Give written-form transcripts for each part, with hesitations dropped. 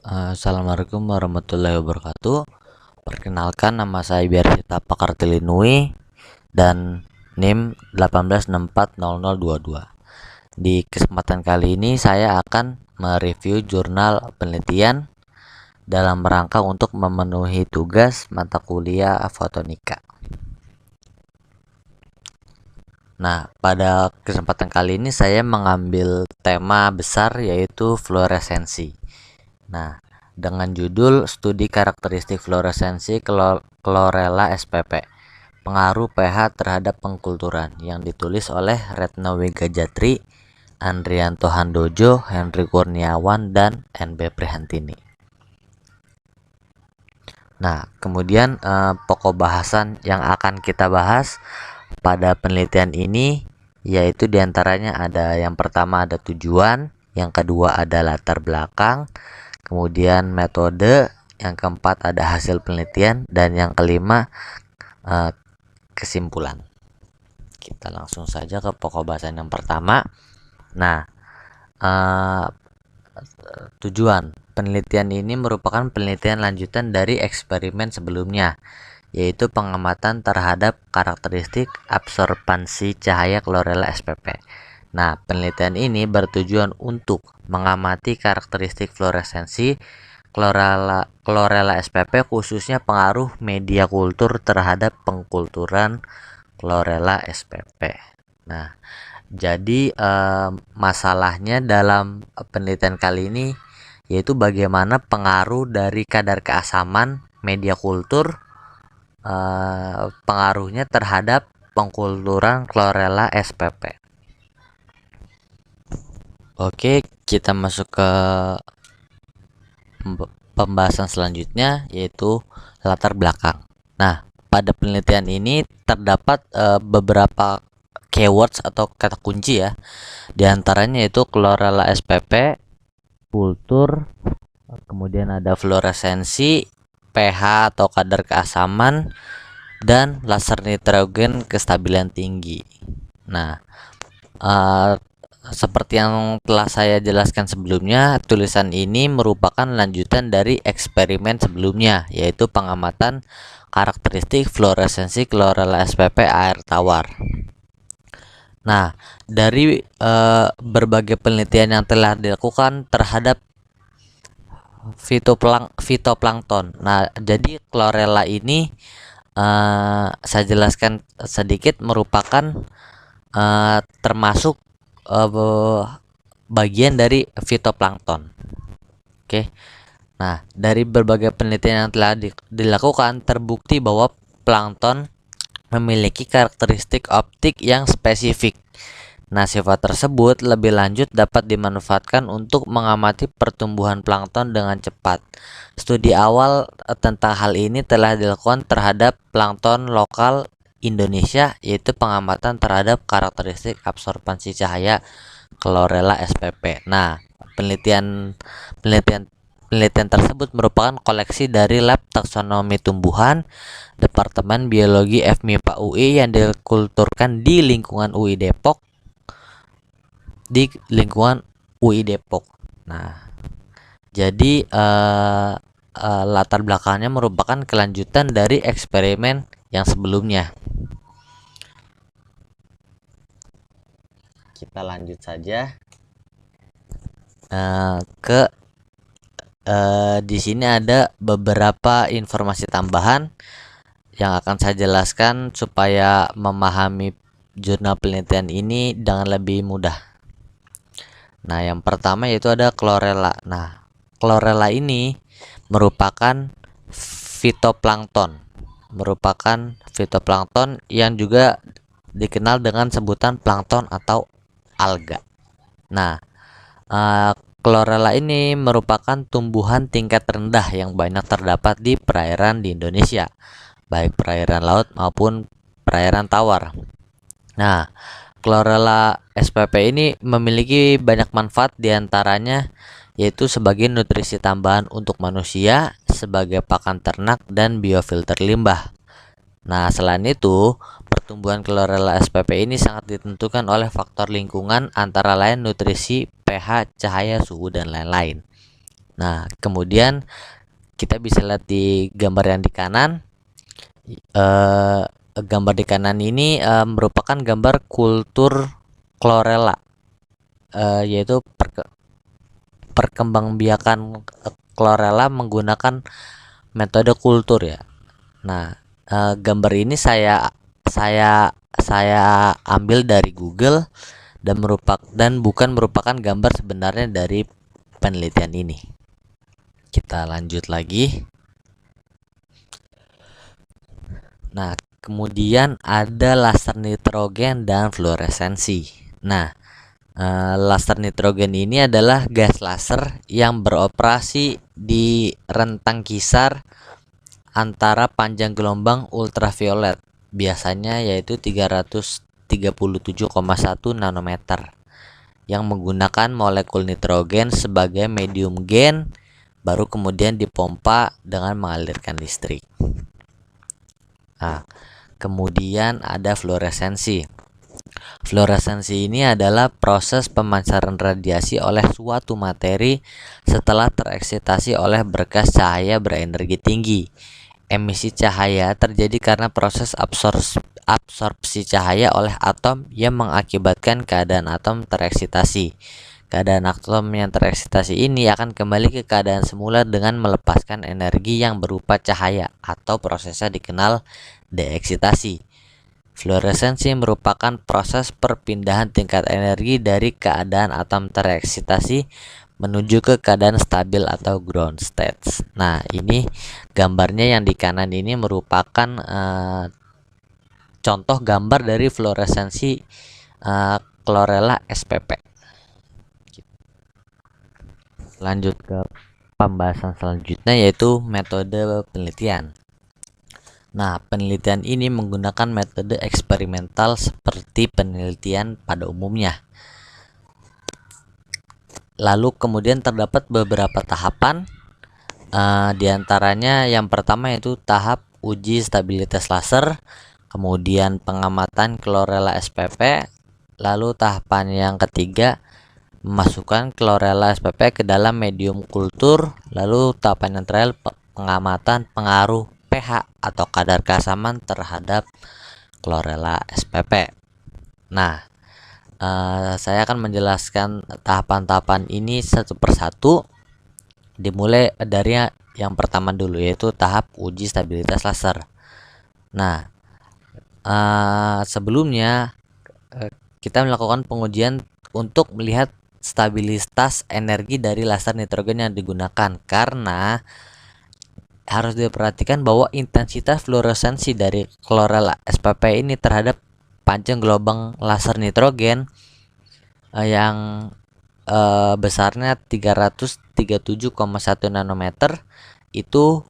Assalamualaikum warahmatullahi wabarakatuh. Perkenalkan, nama saya Biarsita Pakartilinui dan NIM 18640022. Di kesempatan kali ini saya akan mereview jurnal penelitian dalam rangka untuk memenuhi tugas mata kuliah fotonika. Nah, pada kesempatan kali ini saya mengambil tema besar yaitu fluoresensi. Nah, dengan judul Studi Karakteristik Fluoresensi Chlorella spp, Pengaruh pH terhadap pengkulturan, yang ditulis oleh Retno Wigajatri, Andrianto Handojo, Henry Kurniawan, dan NB Prihantini. Nah, kemudian pokok bahasan yang akan kita bahas pada penelitian ini yaitu diantaranya ada yang pertama ada tujuan, yang kedua ada latar belakang, kemudian metode, yang keempat ada hasil penelitian, dan yang kelima kesimpulan. Kita langsung saja ke pokok bahasan yang pertama. Nah, tujuan penelitian ini merupakan penelitian lanjutan dari eksperimen sebelumnya, yaitu pengamatan terhadap karakteristik absorbansi cahaya Chlorella spp. Nah, penelitian ini bertujuan untuk mengamati karakteristik fluoresensi Chlorella spp, khususnya pengaruh media kultur terhadap pengkulturan Chlorella spp. Nah, jadi masalahnya dalam penelitian kali ini yaitu bagaimana pengaruh dari kadar keasaman media kultur, pengaruhnya terhadap pengkulturan Chlorella spp. Oke, kita masuk ke pembahasan selanjutnya yaitu latar belakang. Nah, pada penelitian ini terdapat beberapa keywords atau kata kunci ya. Di antaranya yaitu Chlorella spp, kultur, kemudian ada fluoresensi, pH atau kadar keasaman, dan laser nitrogen kestabilan tinggi. Nah, seperti yang telah saya jelaskan sebelumnya, tulisan ini merupakan lanjutan dari eksperimen sebelumnya, yaitu pengamatan karakteristik fluoresensi Chlorella spp air tawar. Nah, dari berbagai penelitian yang telah dilakukan terhadap fitoplankton. Nah, jadi Chlorella ini saya jelaskan sedikit, merupakan termasuk bagian dari fitoplankton. Oke. Nah, dari berbagai penelitian yang telah dilakukan terbukti bahwa plankton memiliki karakteristik optik yang spesifik. Nah, sifat tersebut lebih lanjut dapat dimanfaatkan untuk mengamati pertumbuhan plankton dengan cepat. Studi awal tentang hal ini telah dilakukan terhadap plankton lokal Indonesia, yaitu pengamatan terhadap karakteristik absorbansi cahaya Chlorella spp. Nah, penelitian tersebut merupakan koleksi dari Lab Taksonomi Tumbuhan Departemen Biologi FMIPA UI yang dikulturkan di lingkungan UI Depok. Nah, jadi latar belakangnya merupakan kelanjutan dari eksperimen yang sebelumnya. Kita lanjut saja di sini ada beberapa informasi tambahan yang akan saya jelaskan supaya memahami jurnal penelitian ini dengan lebih mudah. Nah, yang pertama yaitu ada Chlorella. Nah, Chlorella ini merupakan fitoplankton yang juga dikenal dengan sebutan plankton atau alga. Nah, Chlorella ini merupakan tumbuhan tingkat rendah yang banyak terdapat di perairan di Indonesia, baik perairan laut maupun perairan tawar. Nah, Chlorella spp ini memiliki banyak manfaat, diantaranya yaitu sebagai nutrisi tambahan untuk manusia, sebagai pakan ternak, dan biofilter limbah. Nah, selain itu, pertumbuhan Chlorella spp ini sangat ditentukan oleh faktor lingkungan, antara lain nutrisi, pH, cahaya, suhu, dan lain-lain. Nah, kemudian kita bisa lihat di gambar yang di kanan. Gambar di kanan ini merupakan gambar kultur chlorella, yaitu perkembangbiakan chlorella menggunakan metode kultur ya. Nah, gambar ini saya ambil dari Google dan bukan merupakan gambar sebenarnya dari penelitian ini. Kita lanjut lagi. Nah, kemudian ada laser nitrogen dan fluoresensi. Nah, laser nitrogen ini adalah gas laser yang beroperasi di rentang kisar antara panjang gelombang ultraviolet, biasanya yaitu 337,1 nanometer, yang menggunakan molekul nitrogen sebagai medium gain, baru kemudian dipompa dengan mengalirkan listrik. Nah, kemudian ada fluoresensi. Fluoresensi ini adalah proses pemancaran radiasi oleh suatu materi setelah tereksitasi oleh berkas cahaya berenergi tinggi. Emisi cahaya terjadi karena proses absorpsi cahaya oleh atom yang mengakibatkan keadaan atom tereksitasi. Keadaan atom yang tereksitasi ini akan kembali ke keadaan semula dengan melepaskan energi yang berupa cahaya, atau prosesnya dikenal deeksitasi. Fluoresensi merupakan proses perpindahan tingkat energi dari keadaan atom tereksitasi menuju ke keadaan stabil atau ground state. Nah, ini gambarnya yang di kanan ini merupakan contoh gambar dari fluoresensi chlorella SPP. Lanjut ke pembahasan selanjutnya, yaitu metode penelitian. Nah, penelitian ini menggunakan metode eksperimental seperti penelitian pada umumnya. Lalu kemudian terdapat beberapa tahapan, diantaranya yang pertama yaitu tahap uji stabilitas laser, kemudian pengamatan chlorella SPP, lalu tahapan yang ketiga memasukkan chlorella SPP ke dalam medium kultur, lalu tahapan yang terakhir pengamatan pengaruh pH atau kadar keasaman terhadap chlorella SPP. Nah, saya akan menjelaskan tahapan-tahapan ini satu persatu, dimulai dari yang pertama dulu, yaitu tahap uji stabilitas laser. Nah, sebelumnya kita melakukan pengujian untuk melihat stabilitas energi dari laser nitrogen yang digunakan, karena harus diperhatikan bahwa intensitas fluoresensi dari chlorella SPP ini terhadap panjang gelombang laser nitrogen yang besarnya 337,1 nanometer itu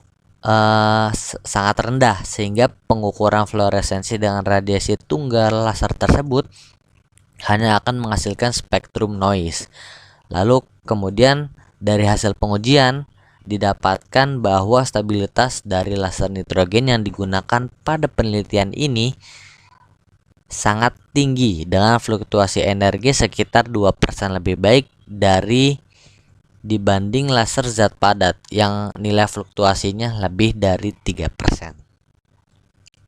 sangat rendah, sehingga pengukuran fluoresensi dengan radiasi tunggal laser tersebut hanya akan menghasilkan spektrum noise. Lalu kemudian dari hasil pengujian didapatkan bahwa stabilitas dari laser nitrogen yang digunakan pada penelitian ini sangat tinggi, dengan fluktuasi energi sekitar 2% lebih baik dibanding laser zat padat yang nilai fluktuasinya lebih dari 3%.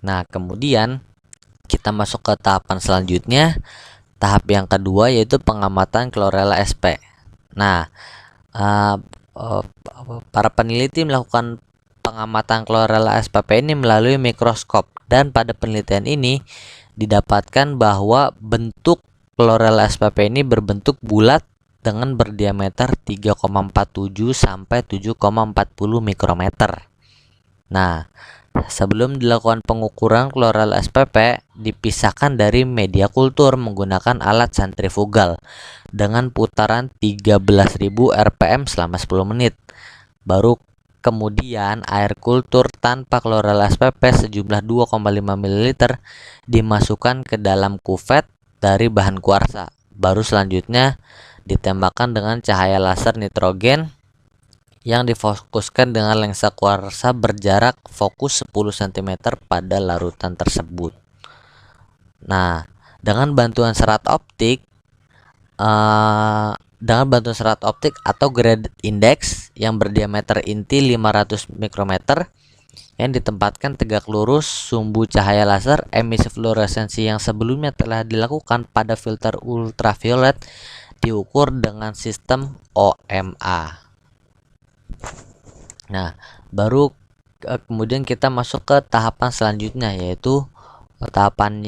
Nah, kemudian kita masuk ke tahapan selanjutnya. Tahap yang kedua yaitu pengamatan chlorella SP. Nah, para peneliti melakukan pengamatan chlorella SPP ini melalui mikroskop, dan pada penelitian ini didapatkan bahwa bentuk chlorella SPP ini berbentuk bulat dengan berdiameter 3,47 sampai 7,40 mikrometer. Nah, sebelum dilakukan pengukuran chlorella SPP dipisahkan dari media kultur menggunakan alat sentrifugal dengan putaran 13.000 rpm selama 10 menit. Baru kemudian air kultur tanpa chlorella SPP sejumlah 2,5 ml dimasukkan ke dalam kuvet dari bahan kuarsa. Baru selanjutnya ditembakkan dengan cahaya laser nitrogen yang difokuskan dengan lensa kuarsa berjarak fokus 10 cm pada larutan tersebut. Nah, dengan bantuan serat optik, dengan bantuan serat optik atau gradient index yang berdiameter inti 500 mikrometer yang ditempatkan tegak lurus sumbu cahaya laser emisi fluoresensi yang sebelumnya telah dilakukan pada filter ultraviolet diukur dengan sistem OMA. Nah, baru kemudian kita masuk ke tahapan selanjutnya, yaitu tahapan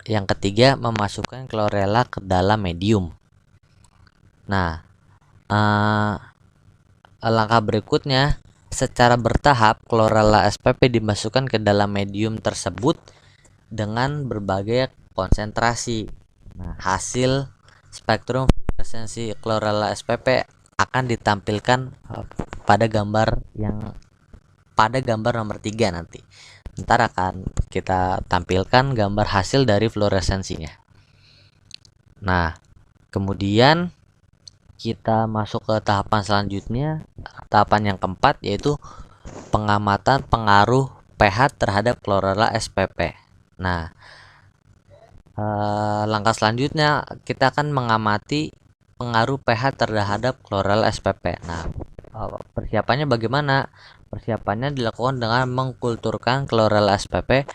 yang ketiga, memasukkan chlorella ke dalam medium. Nah, langkah berikutnya, secara bertahap chlorella SPP dimasukkan ke dalam medium tersebut dengan berbagai konsentrasi. Nah, hasil spektrum fluoresensi chlorella SPP akan ditampilkan pada gambar nomor 3 nanti. Ntar akan kita tampilkan gambar hasil dari fluoresensinya. Nah, kemudian kita masuk ke tahapan selanjutnya, tahapan yang keempat, yaitu pengamatan pengaruh pH terhadap chlorella SPP. Nah, langkah selanjutnya kita akan mengamati pengaruh pH terhadap chlorella SPP. Nah, persiapannya bagaimana? Persiapannya dilakukan dengan mengkulturkan chlorella SPP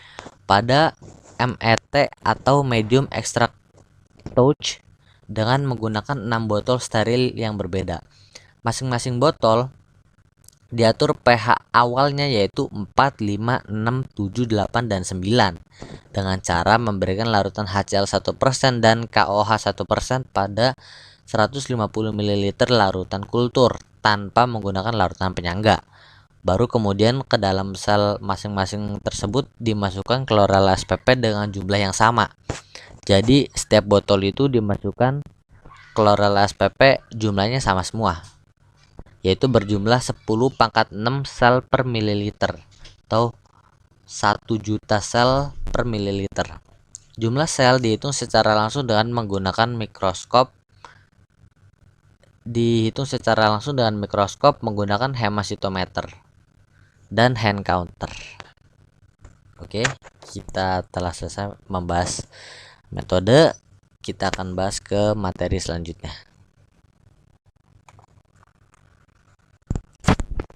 pada MET atau medium extract touch dengan menggunakan 6 botol steril yang berbeda. Masing-masing botol diatur pH awalnya yaitu 4, 5, 6, 7, 8, dan 9 dengan cara memberikan larutan HCl 1% dan KOH 1% pada 150 ml larutan kultur tanpa menggunakan larutan penyangga. Baru kemudian ke dalam sel masing-masing tersebut dimasukkan chlorella SPP dengan jumlah yang sama. Jadi setiap botol itu dimasukkan chlorella SPP jumlahnya sama semua, yaitu berjumlah 10⁻⁶ sel per mililiter atau 1 juta sel per mililiter. Jumlah sel dihitung secara langsung dengan menggunakan mikroskop menggunakan hemasitometer dan hand counter. Oke, kita telah selesai membahas metode. Kita akan bahas ke materi selanjutnya.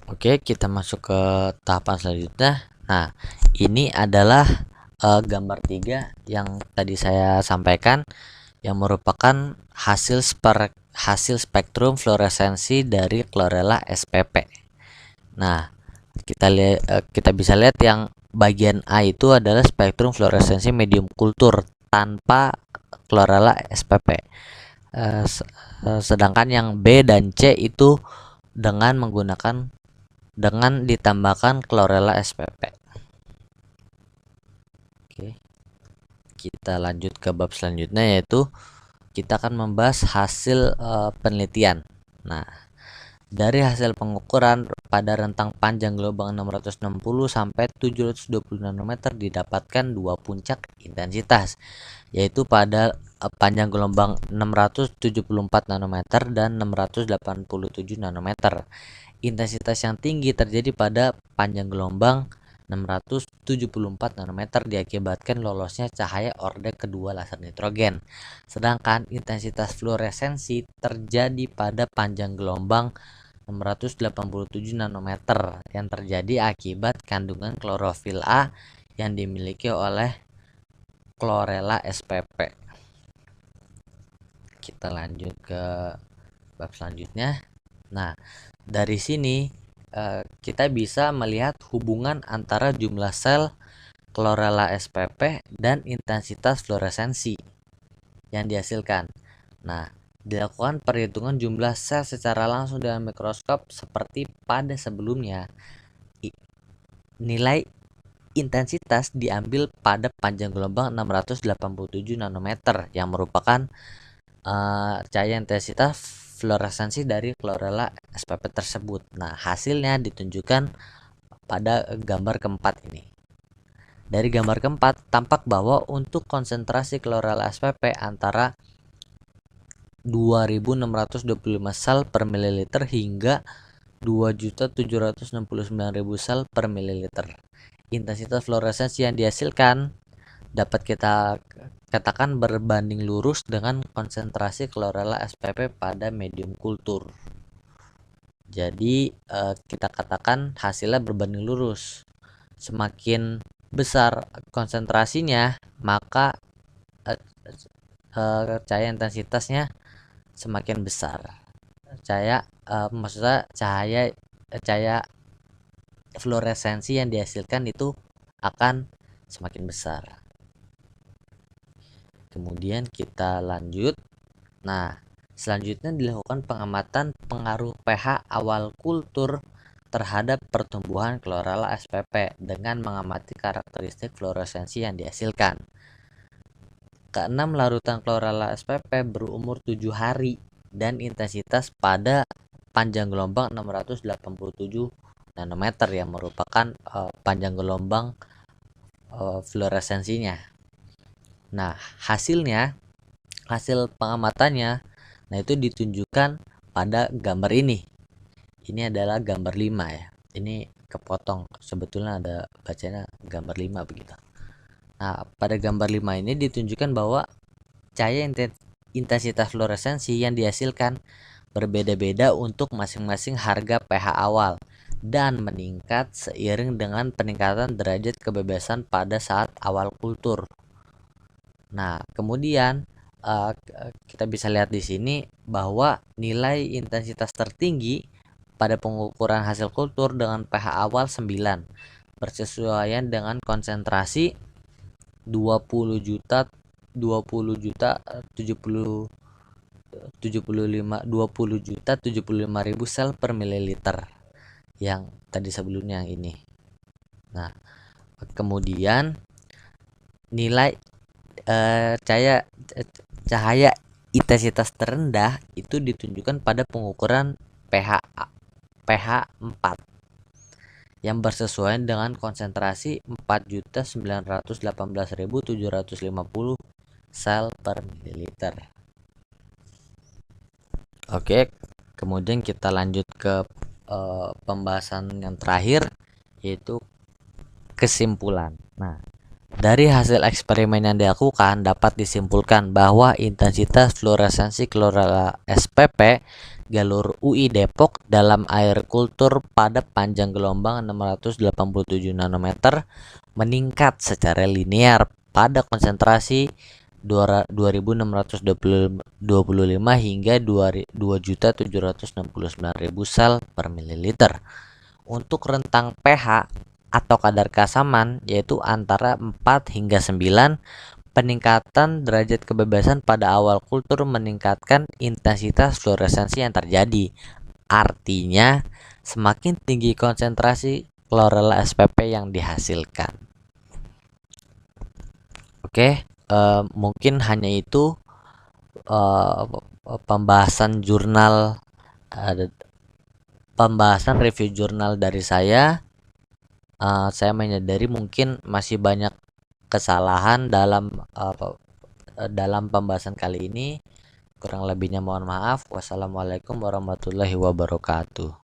Oke, kita masuk ke tahapan selanjutnya. Nah, ini adalah gambar 3 yang tadi saya sampaikan, yang merupakan hasil spektrum fluoresensi dari chlorella SPP. Nah, kita bisa lihat yang bagian A itu adalah spektrum fluoresensi medium kultur tanpa chlorella SPP. Sedangkan yang B dan C itu dengan ditambahkan chlorella SPP. Oke. Kita lanjut ke bab selanjutnya, yaitu kita akan membahas hasil penelitian. Nah, dari hasil pengukuran pada rentang panjang gelombang 660 sampai 720 nanometer didapatkan 2 puncak intensitas, yaitu pada panjang gelombang 674 nanometer dan 687 nanometer. Intensitas yang tinggi terjadi pada panjang gelombang 674 nanometer diakibatkan lolosnya cahaya orde kedua laser nitrogen. Sedangkan intensitas fluoresensi terjadi pada panjang gelombang 687 nanometer yang terjadi akibat kandungan klorofil A yang dimiliki oleh chlorella SPP. Kita lanjut ke bab selanjutnya. Nah, dari sini kita bisa melihat hubungan antara jumlah sel chlorella SPP dan intensitas fluoresensi yang dihasilkan. Nah, dilakukan perhitungan jumlah sel secara langsung dengan mikroskop seperti pada sebelumnya. Nilai intensitas diambil pada panjang gelombang 687 nanometer yang merupakan cahaya intensitas fluoresensi dari chlorella SPP tersebut. Nah, hasilnya ditunjukkan pada gambar keempat ini. Dari gambar keempat tampak bahwa untuk konsentrasi chlorella SPP antara 2625 sel per mililiter hingga 2.769.000 sel per mililiter. Intensitas fluoresensi yang dihasilkan dapat kita katakan berbanding lurus dengan konsentrasi chlorella SPP pada medium kultur. Jadi kita katakan hasilnya berbanding lurus. Semakin besar konsentrasinya, maka cahaya intensitasnya semakin besar. Maksudnya cahaya fluoresensi yang dihasilkan itu akan semakin besar. Kemudian kita lanjut. Nah, selanjutnya dilakukan pengamatan pengaruh pH awal kultur terhadap pertumbuhan chlorella SPP dengan mengamati karakteristik fluoresensi yang dihasilkan. Keenam, larutan chlorella SPP berumur 7 hari dan intensitas pada panjang gelombang 687 nanometer yang merupakan panjang gelombang fluoresensinya. Nah, hasil pengamatannya, nah itu ditunjukkan pada gambar ini. Ini adalah gambar 5 ya. Ini kepotong, sebetulnya ada bacanya gambar 5 begitu. Nah, pada gambar 5 ini ditunjukkan bahwa cahaya intensitas fluoresensi yang dihasilkan berbeda-beda untuk masing-masing harga pH awal dan meningkat seiring dengan peningkatan derajat kebebasan pada saat awal kultur. Nah, kemudian kita bisa lihat di sini bahwa nilai intensitas tertinggi pada pengukuran hasil kultur dengan pH awal 9 bersesuaian dengan konsentrasi 20 juta 75 ribu sel per mililiter yang tadi sebelumnya yang ini. Nah, kemudian nilai cahaya intensitas terendah itu ditunjukkan pada pengukuran pH 4 yang bersesuaian dengan konsentrasi 4.918.750 sel per mililiter. Oke, kemudian kita lanjut ke pembahasan yang terakhir, yaitu kesimpulan. Nah, dari hasil eksperimen yang dilakukan dapat disimpulkan bahwa intensitas fluoresensi chlorella SPP jalur UI Depok dalam air kultur pada panjang gelombang 687 nanometer meningkat secara linear pada konsentrasi 2625 hingga 2.769.000 sel per mililiter. Untuk rentang pH atau kadar keasaman yaitu antara 4 hingga 9, peningkatan derajat kebebasan pada awal kultur meningkatkan intensitas fluoresensi yang terjadi. Artinya, semakin tinggi konsentrasi chlorella SPP yang dihasilkan. Oke, mungkin hanya itu pembahasan review jurnal dari saya. Saya menyadari mungkin masih banyak kesalahan dalam pembahasan kali ini. Kurang lebihnya mohon maaf. Wassalamualaikum warahmatullahi wabarakatuh.